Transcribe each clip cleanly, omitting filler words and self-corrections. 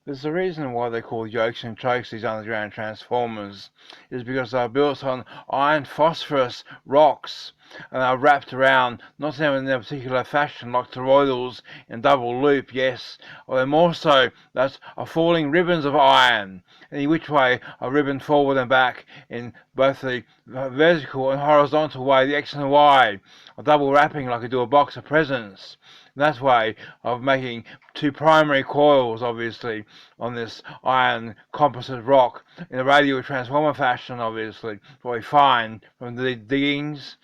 There's a reason why they're called yokes and chokes, these underground transformers, is because they're built on iron phosphorus rocks and are wrapped around, not in a particular fashion like toroidals in double loop, yes, or they're more so that are falling ribbons of iron, in which way are ribboned forward and back in both the vertical and horizontal way, the X and Y, are double wrapping like you do a box of presents. That way of making two primary coils, obviously, on this iron composite rock in a radial transformer fashion, obviously, what we find from the diggings.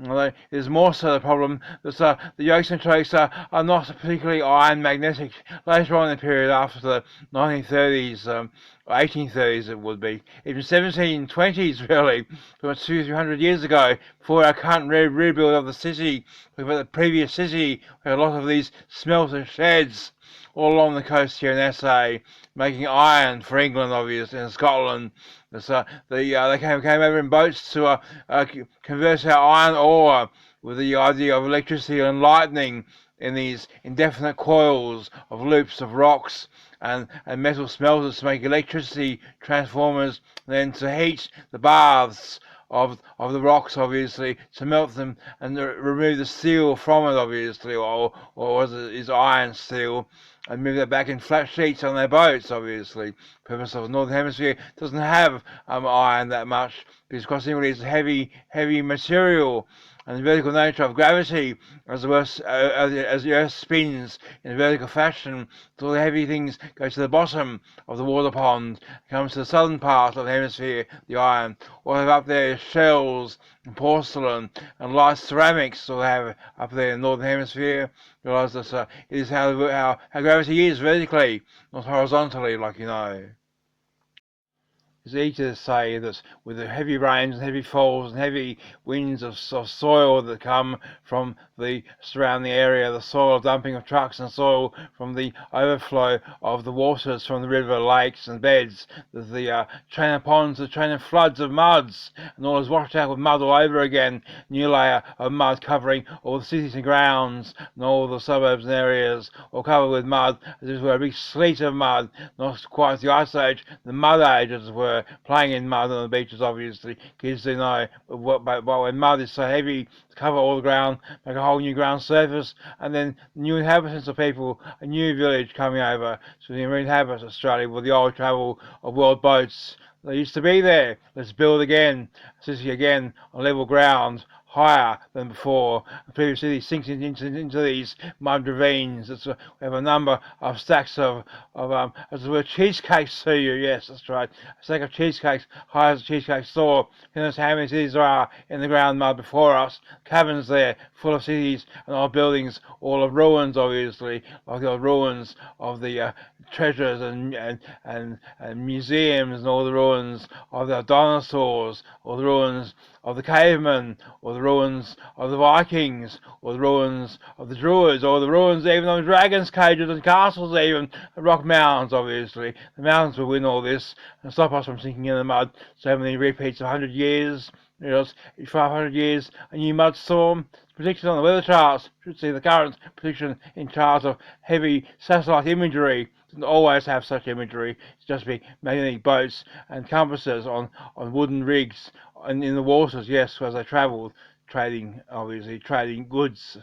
Although there's more so the problem that the yolks and chokes are not particularly iron magnetic. Later on in the period after the 1930s, or 1830s it would be, even 1720s really, from 200-300 years ago, before our current rebuild of the city, the previous city, we had a lot of these smelter sheds all along the coast here in SA, making iron for England, obviously, and Scotland. They came over in boats to convert our iron ore with the idea of electricity and lightning in these indefinite coils of loops of rocks and metal smelters to make electricity transformers, and then to heat the baths of the rocks, obviously, to melt them and remove the steel from it, obviously, or was it is iron steel, and move that back in flat sheets on their boats, obviously. Purpose of the Northern Hemisphere doesn't have iron that much, because simply it's heavy material, and the vertical nature of gravity, as the Earth spins in a vertical fashion, so all the heavy things go to the bottom of the water pond, comes to the southern part of the hemisphere, the iron. What they have up there is shells and porcelain and light ceramics, so they have up there in the northern hemisphere. Realise that it is how gravity is vertically, not horizontally, like you know. It's easy to say that with the heavy rains and heavy falls and heavy winds of soil that come from the surrounding area, the soil dumping of trucks and soil from the overflow of the waters from the river, lakes and beds, the chain of ponds, the chain of floods of muds, and all is washed out with mud all over again, new layer of mud covering all the cities and grounds and all the suburbs and areas, all covered with mud, as if it were a big sleet of mud, not quite the ice age, the mud age, as it were, playing in mud on the beaches, obviously. Kids do know, but when mud is so heavy to cover all the ground, make a whole new ground surface, and then new inhabitants of people, a new village coming over to re-inhabit Australia with the old travel of world boats. They used to be there. Let's build again, city again on level ground, higher than before. The previous city sinks into these mud ravines. We have a number of stacks of as it were, cheesecakes to you. Yes, that's right. A stack of cheesecakes, high as a cheesecake store. Who knows how many cities there are in the ground mud before us? Caverns there, full of cities and old buildings, all of ruins, obviously, like the ruins of the treasures and museums, and all the ruins of the dinosaurs, or the ruins of the cavemen, or the ruins of the Vikings, or the ruins of the Druids, or the ruins even of dragons' cages and castles, even rock mountains, obviously. The mountains will win all this and stop us from sinking in the mud. So many repeats of 100 years, 500 years, a new mud storm. Predicted on the weather charts. Should see the current prediction in charts of heavy satellite imagery. Doesn't always have such imagery. It's just be magnetic boats and compasses on wooden rigs and in the waters, yes, as they travel, trading, obviously, trading goods.